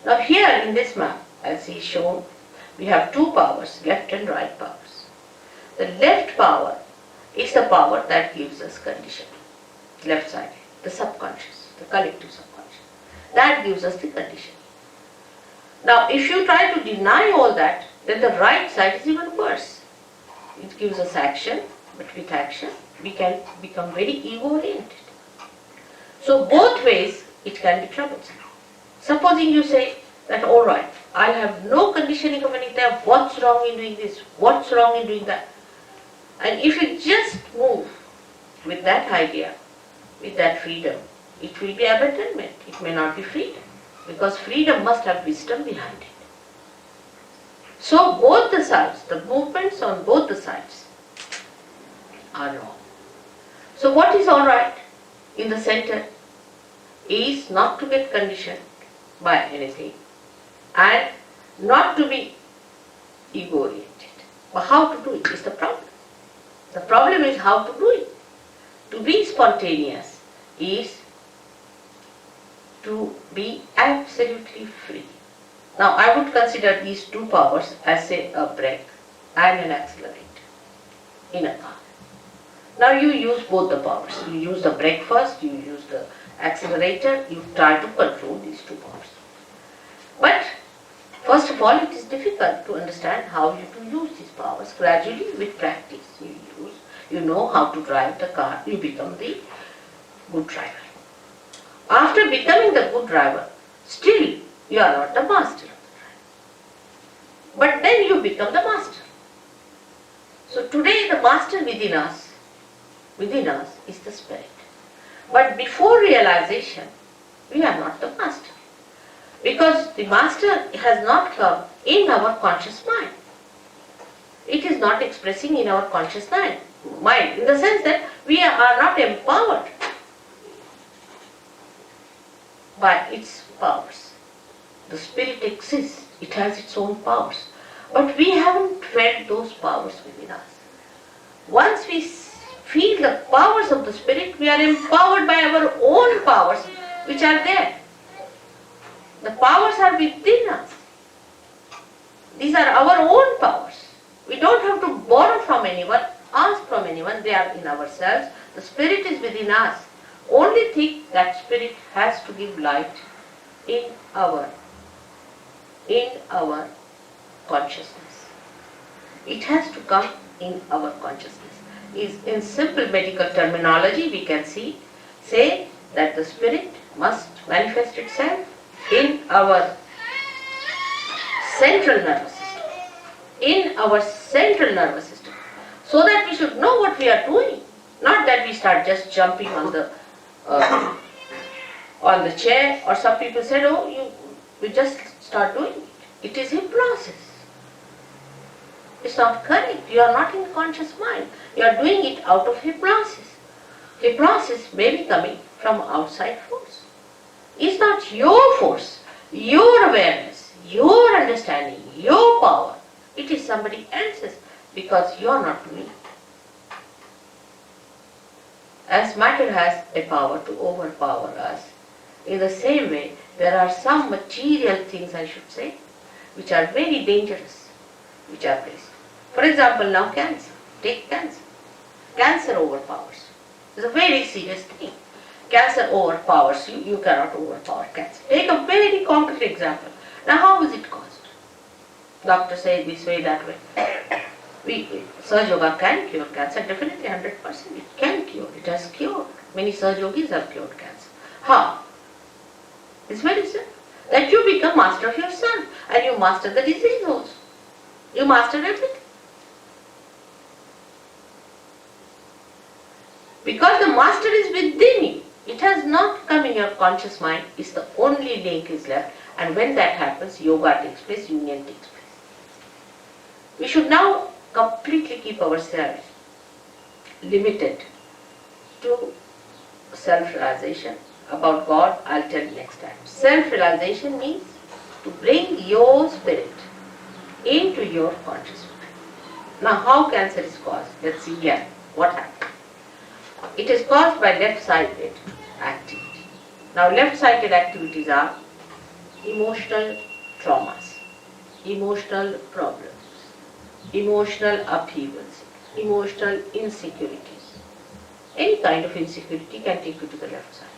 Now here in this map, as is shown, we have two powers, left and right powers. The left power is the power that gives us condition. Left side, the subconscious, the collective subconscious. That gives us the condition. Now if you try to deny all that, then the right side is even worse. It gives us action, but with action we can become very ego-oriented. So both ways it can be troublesome. Supposing you say that, all right, I'll have no conditioning of any type, what's wrong in doing this, what's wrong in doing that? And if you just move with that idea, with that freedom, it will be abandonment, it may not be freedom, because freedom must have wisdom behind it. So both the sides, the movements on both the sides are wrong. So what is all right in the center is not to get conditioned by anything and not to be ego-oriented. But how to do it is the problem. The problem is how to do it. To be spontaneous is to be absolutely free. Now I would consider these two powers as, say, a brake and an accelerator in a car. Now you use both the powers. You use the brake first, you use the accelerator, you try to control these two powers. But first of all, it is difficult to understand how you to use these powers. Gradually, with practice, you know how to drive the car, you become the good driver. After becoming the good driver, still you are not the master of the driver. But then you become the master. So today the master within us is the spirit. But before realization, we are not the master. Because the master has not come in our conscious mind. It is not expressing in our conscious mind, in the sense that we are not empowered by its powers. The spirit exists, it has its own powers, but we haven't felt those powers within us. Once we feel the powers of the spirit, we are empowered by our own powers which are there. The powers are within us. These are our own powers. We don't have to borrow from anyone, ask from anyone, they are in ourselves. The spirit is within us. Only thing, that spirit has to give light in our consciousness. It has to come in our consciousness. In simple medical terminology, we can say that the spirit must manifest itself in our central nervous system. In our central nervous system. So that we should know what we are doing. Not that we start just jumping on the chair, or some people said, oh, you just start doing it. It is hypnosis. It's not correct. You are not in conscious mind. You are doing it out of hypnosis. Hypnosis may be coming from outside force. It's not your force, your awareness, your understanding, your power. It is somebody else's, because you are not doing it. As matter has a power to overpower us, in the same way, there are some material things, I should say, which are very dangerous, which are placed. For example, now cancer. Take cancer. Cancer overpowers. It's a very serious thing. Cancer overpowers you. You cannot overpower cancer. Take a very concrete example. Now, how is it caused? Doctor says this way, that way. Sahaja Yoga can cure cancer, definitely 100%. It can cure. It has cured. Many Sahaja Yogis have cured cancer. How? It's very simple. That you become master of yourself, and you master the disease also. You master everything. Because the master is within you. It has not come in your conscious mind. It's the only link is left. And when that happens, yoga takes place, union takes place. We should now completely keep ourselves limited to self-realization. About God, I'll tell you next time. Self-realization means to bring your spirit into your conscious mind. Now, how cancer is caused? Let's see here. What happened? It is caused by left-sided activity. Now, left-sided activities are emotional traumas, emotional problems, emotional upheavals, emotional insecurities. Any kind of insecurity can take you to the left side.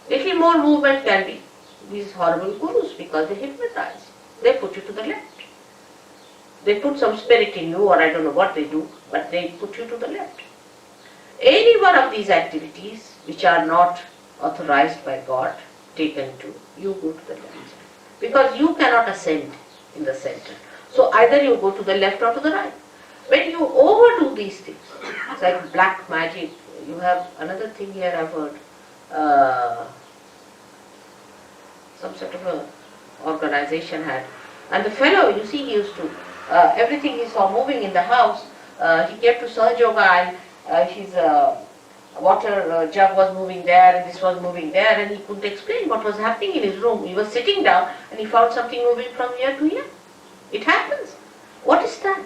Little more movement can be these horrible gurus, because they hypnotize. They put you to the left. They put some spirit in you, or I don't know what they do, but they put you to the left. Any one of these activities which are not authorized by God, taken to, you go to the left side. Because you cannot ascend in the center. So either you go to the left or to the right. When you overdo these things, it's like black magic. You have another thing here I've heard. Some sort of a organization had. And the fellow, you see, he used to, everything he saw moving in the house, he kept to Sahaja and his water jug was moving there and this was moving there, and he couldn't explain what was happening in his room. He was sitting down and he found something moving from here to here. It happens. What is that?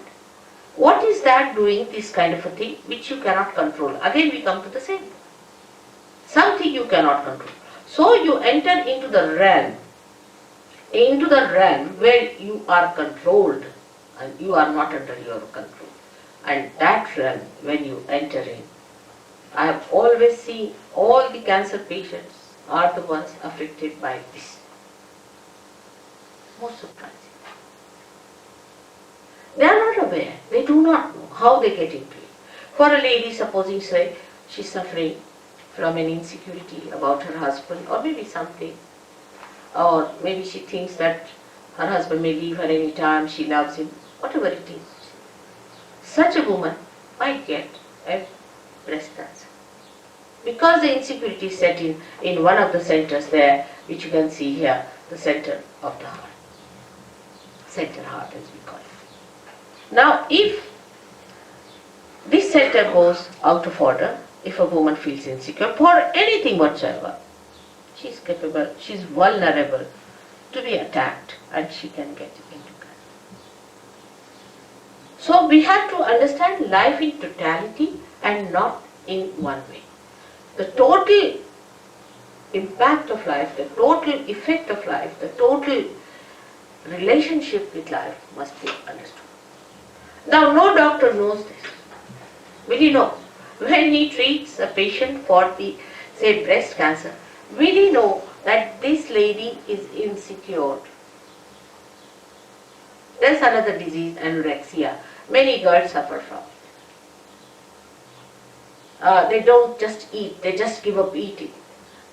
What is that doing this kind of a thing which you cannot control? Again we come to the same. Something you cannot control. So you enter into the realm where you are controlled and you are not under your control. And that realm, when you enter in, I have always seen all the cancer patients are the ones afflicted by this. Most surprising. They are not aware, they do not know how they get into it. For a lady, supposing say, she is suffering from an insecurity about her husband, or maybe something, or maybe she thinks that her husband may leave her any time, she loves him, whatever it is. Such a woman might get a breast cancer. Because the insecurity is set in one of the centers there, which you can see here, the center of the heart. Center heart as we call it. Now if this center goes out of order, if a woman feels insecure for anything whatsoever, she is capable, she is vulnerable to be attacked and she can get into cancer. So we have to understand life in totality and not in one way. The total impact of life, the total effect of life, the total relationship with life must be understood. Now no doctor knows this. Will he know? When he treats a patient for the, say, breast cancer, will he know that this lady is insecure? There's another disease, anorexia. Many girls suffer from it. They don't just eat, they just give up eating.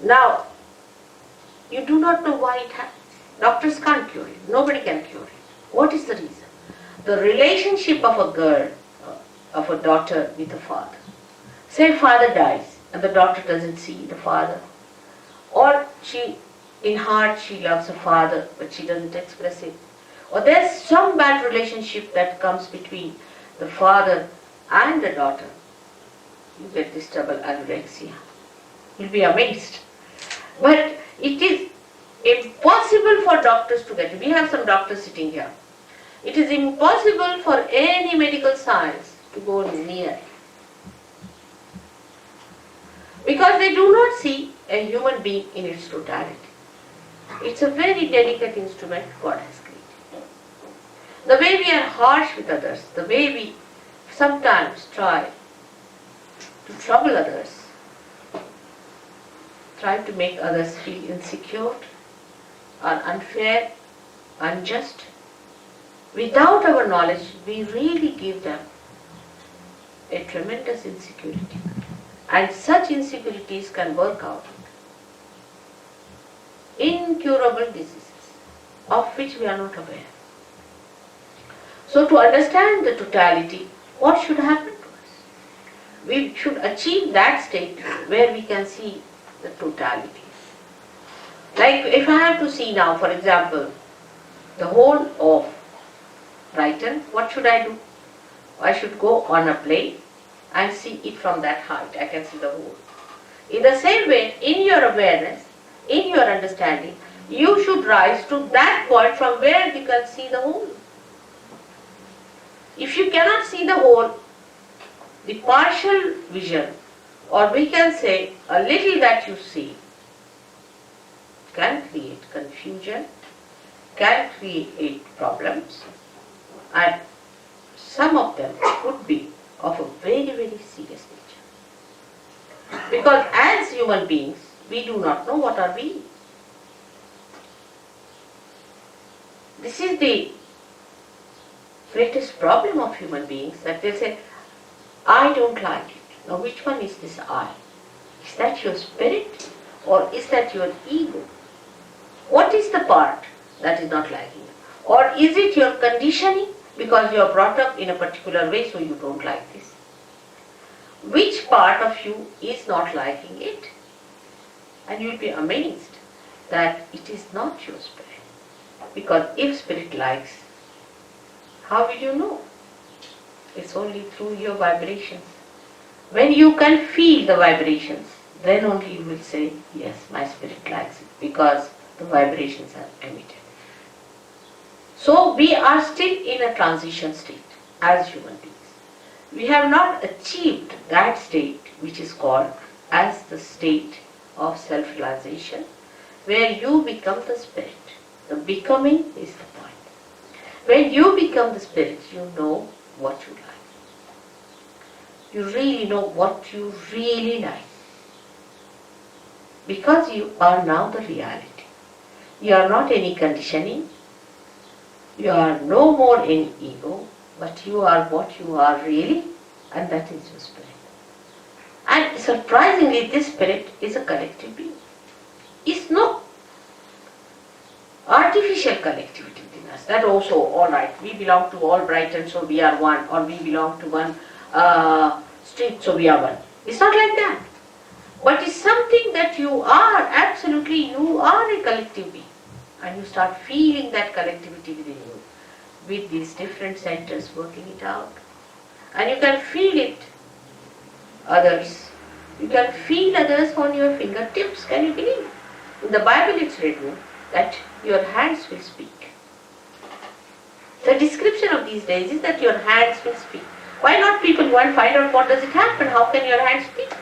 Now, you do not know why it happens. Doctors can't cure it. Nobody can cure it. What is the reason? The relationship of a girl, of a daughter with a father. Say father dies and the daughter doesn't see the father. Or she, in heart, she loves her father but she doesn't express it. Or there's some bad relationship that comes between the father and the daughter. You get this double anorexia. You'll be amazed. But it is impossible for doctors to get it. We have some doctors sitting here. It is impossible for any medical science to go near. Because they do not see a human being in its totality. It's a very delicate instrument God has created. The way we are harsh with others, the way we sometimes try to trouble others, try to make others feel insecure, or unfair, unjust, without our knowledge, we really give them a tremendous insecurity. And such insecurities can work out incurable diseases of which we are not aware. So to understand the totality, what should happen to us? We should achieve that state where we can see the totality. Like if I have to see now, for example, the whole of Brighton, what should I do? I should go on a plane and see it from that height. I can see the whole. In the same way, in your awareness, in your understanding, you should rise to that point from where you can see the whole. If you cannot see the whole, the partial vision, or we can say a little that you see, can create confusion, can create problems, and some of them could be of a very, very serious nature. Because as human beings, we do not know what are we. This is the greatest problem of human beings, that they say, I don't like it. Now which one is this I? Is that your spirit or is that your ego? What is the part that is not liking you? Or is it your conditioning because you are brought up in a particular way so you don't like this? Which part of you is not liking it? And you will be amazed that it is not your spirit. Because if spirit likes, how will you know? It's only through your vibrations. When you can feel the vibrations, then only you will say, yes, my spirit likes it, because the vibrations are emitted. So we are still in a transition state as human beings. We have not achieved that state which is called as the state of self-realization, where you become the spirit. The becoming is the point. When you become the spirit, you know what you like. You really know what you really like. Because you are now the reality. You are not any conditioning. You are no more any ego, but you are what you are really, and that is your spirit. And surprisingly, this spirit is a collective being. It's no artificial collectivity within us. That also, all right, we belong to all Brighton, so we are one, or we belong to one street, so we are one. It's not like that. But it's something that you are, absolutely, you are a collective being. And you start feeling that collectivity within you, with these different centers working it out. And you can feel it, others. You can feel others on your fingertips, can you believe? In the Bible it's written that your hands will speak. The description of these days is that your hands will speak. Why not people want to find out what does it happen? How can your hands speak?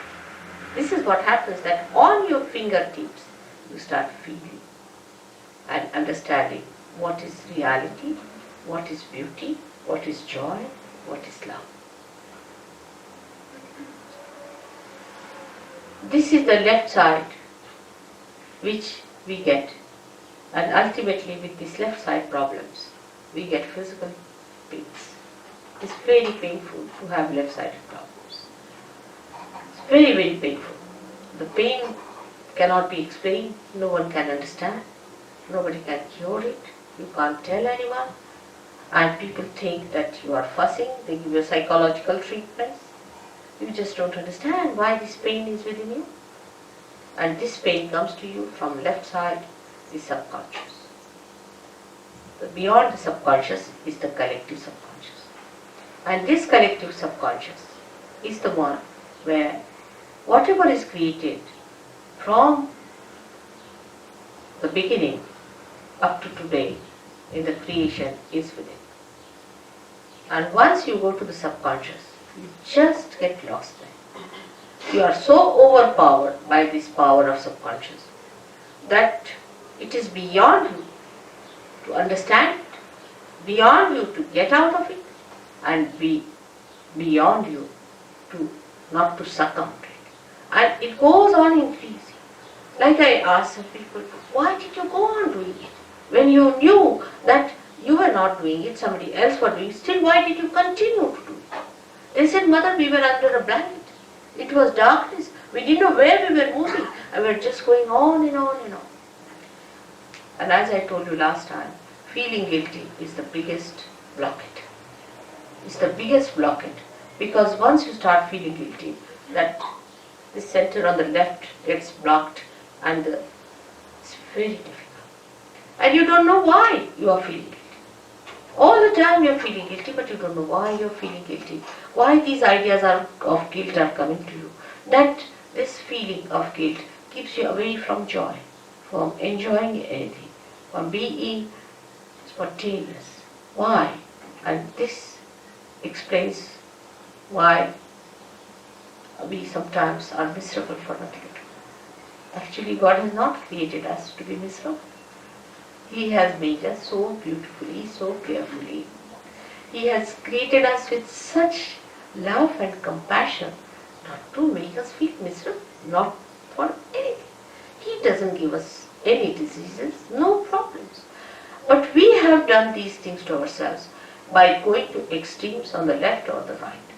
This is what happens, that on your fingertips you start feeling and understanding what is reality, what is beauty, what is joy, what is love. This is the left side which we get, and ultimately with these left side problems we get physical pains. It's very painful to have left sided problems. It's very, very painful. The pain cannot be explained, no one can understand, nobody can cure it, you can't tell anyone, and people think that you are fussing, they give you psychological treatments. You just don't understand why this pain is within you. And this pain comes to you from left side, the subconscious. Beyond the subconscious is the collective subconscious. And this collective subconscious is the one where whatever is created from the beginning up to today in the creation is within. And once you go to the subconscious, you just get lost there. You are so overpowered by this power of subconscious that it is beyond you to understand it, beyond you to get out of it, and beyond you to not to succumb to it. And it goes on increasing. Like I asked some people, why did you go on doing it? When you knew that you were not doing it, somebody else was doing it, still why did you continue to do it? They said, Mother, we were under a blanket. It was darkness. We didn't know where we were moving. And we were just going on and on and on. And as I told you last time, feeling guilty is the biggest blockade. It's the biggest blockade. Because once you start feeling guilty, that the center on the left gets blocked and it's very difficult. And you don't know why you are feeling guilty. All the time you are feeling guilty, but you don't know why you are feeling guilty. Why these ideas of guilt are coming to you. That this feeling of guilt keeps you away from joy, from enjoying anything, from being spontaneous. Why? And this explains why we sometimes are miserable for nothing at all. Actually, God has not created us to be miserable. He has made us so beautifully, so carefully. He has created us with such love and compassion not to make us feel miserable, not for anything. He doesn't give us any diseases, no problems. But we have done these things to ourselves by going to extremes on the left or the right.